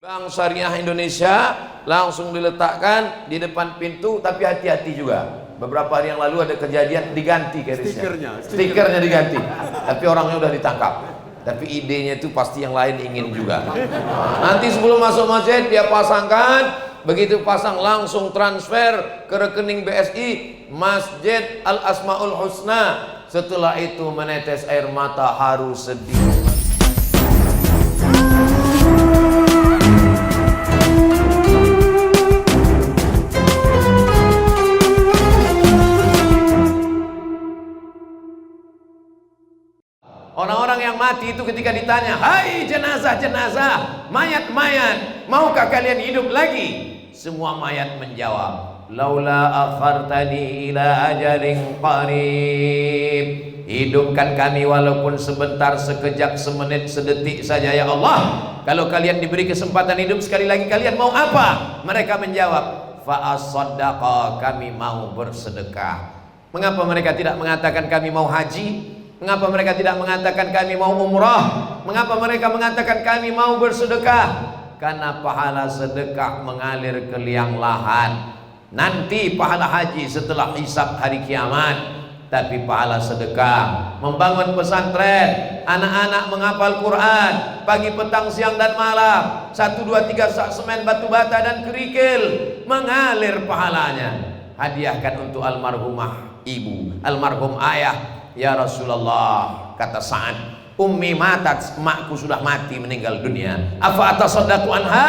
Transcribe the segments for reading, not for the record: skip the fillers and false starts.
Bank Syariah Indonesia langsung diletakkan di depan pintu, tapi hati-hati juga. Beberapa hari yang lalu ada kejadian diganti garisnya. Stikernya diganti. Tapi orangnya udah ditangkap. Tapi idenya itu pasti yang lain ingin juga. Nanti sebelum masuk masjid dia pasangkan, begitu pasang langsung transfer ke rekening BSI Masjid Al Asmaul Husna. Setelah itu menetes air mata haru sedih. Orang-orang yang mati itu ketika ditanya, "Hai jenazah-jenazah, mayat-mayat, maukah kalian hidup lagi?" Semua mayat menjawab, "Laula akhartani ila ajalin qarib." Hidupkan kami walaupun sebentar, sekejap, semenit, sedetik saja ya Allah. Kalau kalian diberi kesempatan hidup sekali lagi, kalian mau apa? Mereka menjawab, fa as-sadaqah, kami mau bersedekah. Mengapa mereka tidak mengatakan kami mau haji? Mengapa mereka tidak mengatakan kami mau umrah? Mengapa mereka mengatakan kami mau bersedekah? Karena pahala sedekah mengalir ke liang lahat. Nanti pahala haji setelah hisab hari kiamat. Tapi pahala sedekah, membangun pesantren, anak-anak menghafal Quran, pagi, petang, siang dan malam, 1, 2, 3 sak semen, batu bata dan kerikil, mengalir pahalanya. Hadiahkan untuk almarhumah ibu, almarhum ayah. Ya Rasulullah, kata Sa'ad, ummi matat, makku sudah mati meninggal dunia. Afa atasaddaqu anha?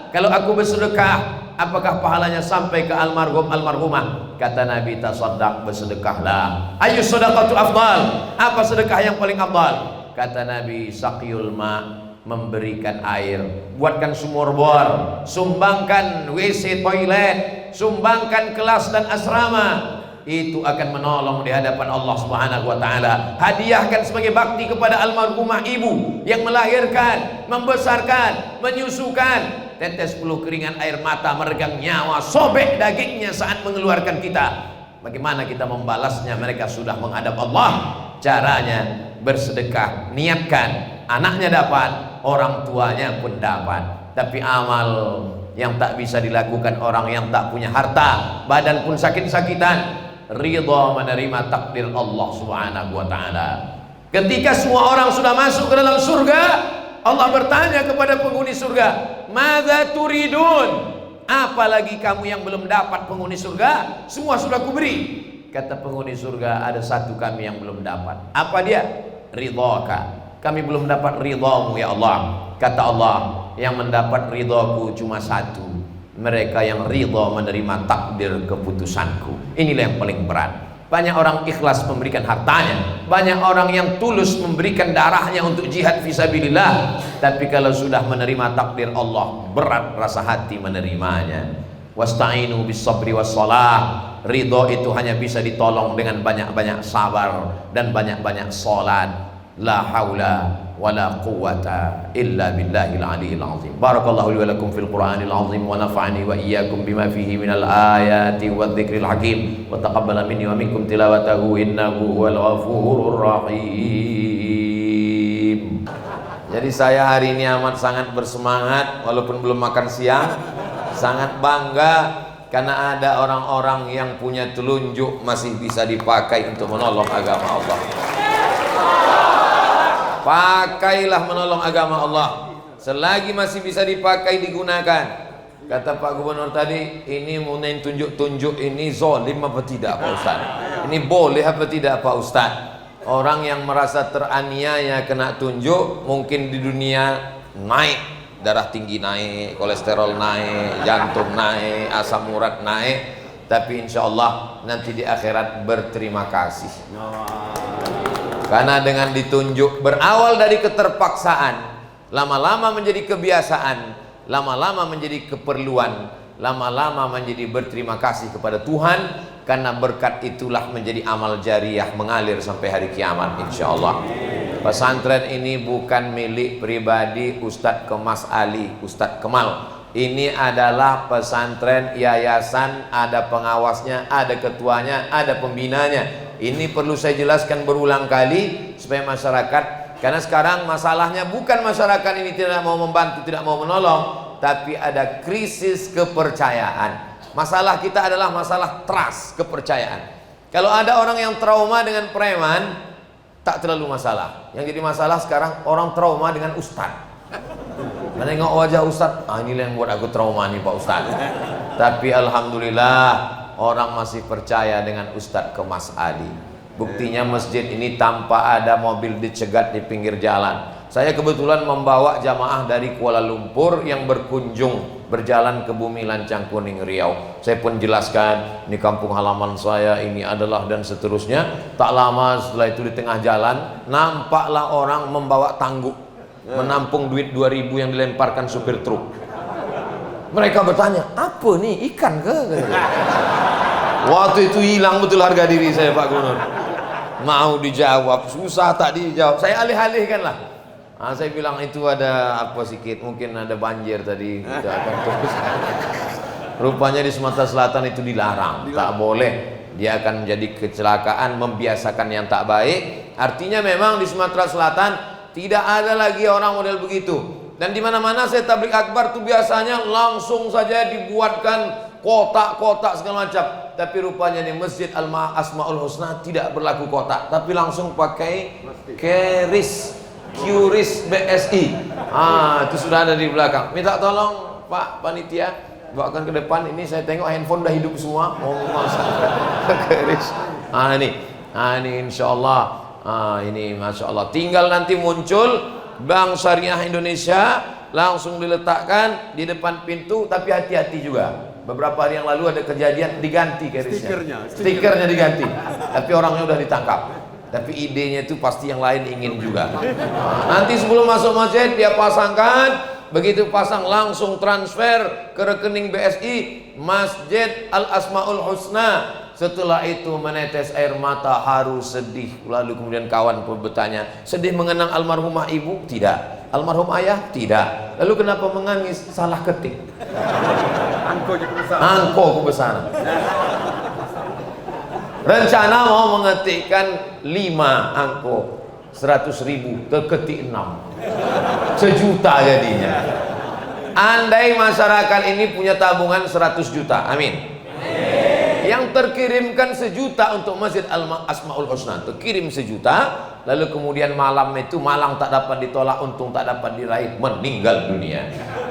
Kalau aku bersedekah, apakah pahalanya sampai ke almarhum almarhumah? Kata Nabi, tasaddaq, bersedekahlah. Ayu sadaqatu afdal? Apa sedekah yang paling afdal? Kata Nabi, saqiyul ma, memberikan air. Buatkan sumur bor, sumbangkan WC toilet, sumbangkan kelas dan asrama. Itu akan menolong di hadapan Allah Subhanahu wa taala. Hadiahkan sebagai bakti kepada almarhumah ibu yang melahirkan, membesarkan, menyusukan. Tetes peluh keringan air mata, meregang nyawa, sobek dagingnya saat mengeluarkan kita. Bagaimana kita membalasnya? Mereka sudah menghadap Allah. Caranya bersedekah, niatkan, anaknya dapat, orang tuanya pun dapat. Tapi amal yang tak bisa dilakukan orang yang tak punya harta, badan pun sakit-sakitan, ridha menerima takdir Allah Subhanahu wa taala. Ketika semua orang sudah masuk ke dalam surga, Allah bertanya kepada penghuni surga, "Madza turidun?" Apalagi kamu yang belum dapat penghuni surga? Semua sudah kuberi. Kata penghuni surga, ada satu kami yang belum dapat. Apa dia? Ridhaka. Kami belum dapat ridhamu ya Allah. Kata Allah, yang mendapat ridhaku cuma satu, mereka yang ridha menerima takdir keputusanku. Inilah yang paling berat. Banyak orang ikhlas memberikan hartanya, banyak orang yang tulus memberikan darahnya untuk jihad fisabilillah, tapi kalau sudah menerima takdir Allah, berat rasa hati menerimanya. Wasta'inu bis sabri was shalah. Ridha itu hanya bisa ditolong dengan banyak-banyak sabar dan banyak-banyak salat. La haula wala quwwata illa billahil aliyil azim. Barakallahu li wa lakum fil Qur'anil azim wa nafa'ani wa iyyakum bima fihi minal ayati wadh-dhikril hakim wa taqabbala minni wa minkum tilawatahu innahu huwal ghafurur rahim. Jadi saya hari ini amat sangat bersemangat walaupun belum makan siang. Sangat bangga karena ada orang-orang yang punya telunjuk masih bisa dipakai untuk menolong agama Allah. Pakailah menolong agama Allah selagi masih bisa dipakai, digunakan. Kata Pak Gubernur tadi, ini mulai tunjuk-tunjuk, ini zalim apa tidak Pak Ustaz? Ini boleh apa tidak Pak Ustaz? Orang yang merasa teraniaya kena tunjuk, mungkin di dunia naik, darah tinggi naik, kolesterol naik, jantung naik, asam urat naik, tapi insya Allah nanti di akhirat berterima kasih. Karena dengan ditunjuk, berawal dari keterpaksaan, lama-lama menjadi kebiasaan, lama-lama menjadi keperluan, lama-lama menjadi berterima kasih kepada Tuhan. Karena berkat itulah menjadi amal jariah mengalir sampai hari kiamat insya Allah. Pesantren ini bukan milik pribadi Ustadz Kemas Ali, Ustadz Kemal. Ini adalah pesantren yayasan, ada pengawasnya, ada ketuanya, ada pembinanya. Ini perlu saya jelaskan berulang kali supaya masyarakat, karena sekarang masalahnya bukan masyarakat ini tidak mau membantu, tidak mau menolong. tapi ada krisis kepercayaan. Masalah kita adalah masalah trust, kepercayaan. Kalau ada orang yang trauma dengan preman, tak terlalu masalah. Yang jadi masalah sekarang orang trauma dengan ustad. Menengok wajah ustad, inilah yang buat aku trauma nih Pak Ustad. Tapi alhamdulillah orang masih percaya dengan Ustadz Kemas Ali. Buktinya masjid ini tanpa ada mobil dicegat di pinggir jalan. Saya kebetulan membawa jamaah dari Kuala Lumpur yang berkunjung berjalan ke Bumi Lancang Kuning Riau. Saya pun jelaskan, ini kampung halaman saya, ini adalah dan seterusnya. Tak lama setelah itu di tengah jalan nampaklah orang membawa tangguk menampung duit 2.000 yang dilemparkan supir truk. Mereka bertanya, apa nih, ikan ke? Waktu itu hilang betul harga diri saya Pak Gubernur. Mau dijawab, susah tak dijawab. Saya alih-alihkan lah. Saya bilang itu ada apa sedikit, mungkin ada banjir tadi. Kita akan terus. Rupanya di Sumatera Selatan itu dilarang, tak boleh. Dia akan menjadi kecelakaan, membiasakan yang tak baik. Artinya memang di Sumatera Selatan tidak ada lagi orang model begitu. Dan di mana-mana saya tablik akbar tuh biasanya langsung saja dibuatkan kotak-kotak segala macam. Tapi rupanya di Masjid Asmaul Husna tidak berlaku kotak, tapi langsung pakai QRIS BSI. Itu sudah ada di belakang. Minta tolong Pak Panitia bawakan ke depan. Ini saya tengok handphone udah hidup semua. QRIS. Ini insyaallah. Ini masya Allah. Tinggal nanti muncul Bank Syariah Indonesia, langsung diletakkan di depan pintu. Tapi hati-hati juga. Beberapa hari yang lalu ada kejadian diganti QRIS-nya. Stikernya diganti. Tapi orangnya udah ditangkap. Tapi idenya itu pasti yang lain ingin juga. Nanti sebelum masuk masjid dia pasangkan, begitu pasang langsung transfer ke rekening BSI Masjid Al Asmaul Husna. Setelah itu menetes air mata, haru, sedih. Lalu kemudian kawan pun bertanya, sedih mengenang almarhumah ibu? Tidak. Almarhum ayah? Tidak. Lalu kenapa menangis? Salah ketik. Angko kebesaran. Rencana mau mengetikkan 5 angko 100.000, terketik 6, sejuta jadinya. Andai masyarakat ini punya tabungan 100 juta, amin. Yang terkirimkan 1 juta untuk Masjid Asmaul Husna, terkirim 1 juta. Lalu kemudian malam itu malang tak dapat ditolak, untung tak dapat diraih, meninggal dunia.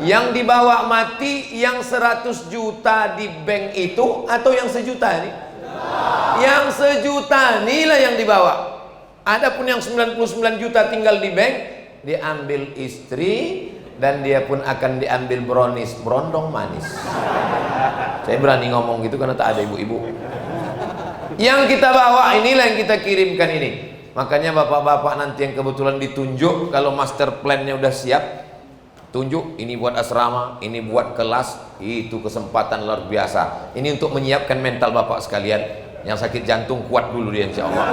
Yang dibawa mati yang 100 juta di bank itu atau yang 1 juta ini? Yang 1 juta inilah yang dibawa. Adapun yang 99 juta tinggal di bank, diambil istri dan dia pun akan diambil brownies, berondong manis. Saya berani ngomong gitu karena tak ada ibu-ibu. Yang kita bawa inilah yang kita kirimkan ini. Makanya bapak-bapak nanti yang kebetulan ditunjuk, kalau master plan-nya udah siap, tunjuk ini buat asrama, ini buat kelas, itu kesempatan luar biasa. Ini untuk menyiapkan mental bapak sekalian. Yang sakit jantung kuat dulu dia insyaallah.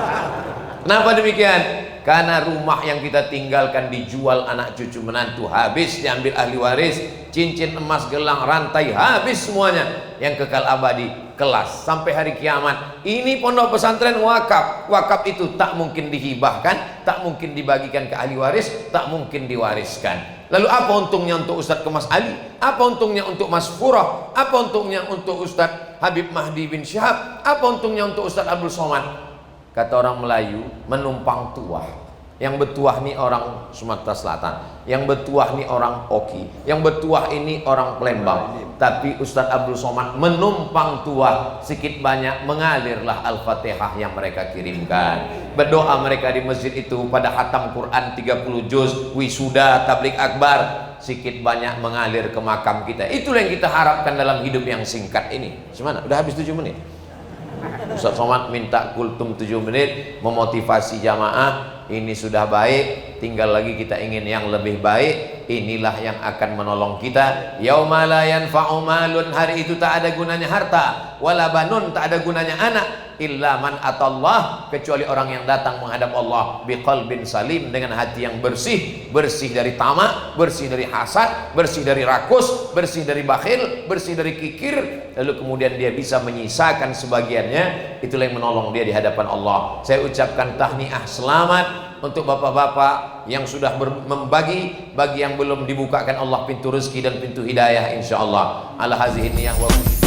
Kenapa demikian? Karena rumah yang kita tinggalkan dijual anak cucu menantu, habis diambil ahli waris, cincin emas, gelang, rantai, habis semuanya. Yang kekal abadi kelas sampai hari kiamat. Ini pondok pesantren wakaf. Wakaf itu tak mungkin dihibahkan, tak mungkin dibagikan ke ahli waris, tak mungkin diwariskan. Lalu apa untungnya untuk Ustadz Kemas Ali? Apa untungnya untuk Mas Furah? Apa untungnya untuk Ustadz Habib Mahdi bin Syihab? Apa untungnya untuk Ustadz Abdul Somad? Kata orang Melayu, menumpang tuah. Yang bertuah nih orang Sumatera Selatan, yang bertuah nih orang Oki, yang bertuah ini orang Palembang. Tapi Ustadz Abdul Somad menumpang tuah, sedikit banyak mengalirlah Al-Fatihah yang mereka kirimkan. Berdoa mereka di masjid itu pada khatam Quran 30 juz, wisuda, tablik akbar, sedikit banyak mengalir ke makam kita. Itulah yang kita harapkan dalam hidup yang singkat ini. Gimana? Udah habis 7 menit. Ustadz Somad minta kultum 7 menit memotivasi jamaah. Ini sudah baik, tinggal lagi kita ingin yang lebih baik. Inilah yang akan menolong kita. Yauma la yanfa'u malun, hari itu tak ada gunanya harta, wala banun, tak ada gunanya anak, illa man atallah, kecuali orang yang datang menghadap Allah biqalbin salim, dengan hati yang bersih, bersih dari tamak, bersih dari hasad, bersih dari rakus, bersih dari bakhil, bersih dari kikir. Lalu kemudian dia bisa menyisakan sebagiannya. Itulah yang menolong dia di hadapan Allah. Saya ucapkan tahniah, selamat untuk bapak-bapak yang sudah membagi, bagi yang belum dibukakan Allah pintu rezeki dan pintu hidayah insyaallah. Ala hazihi niyah wa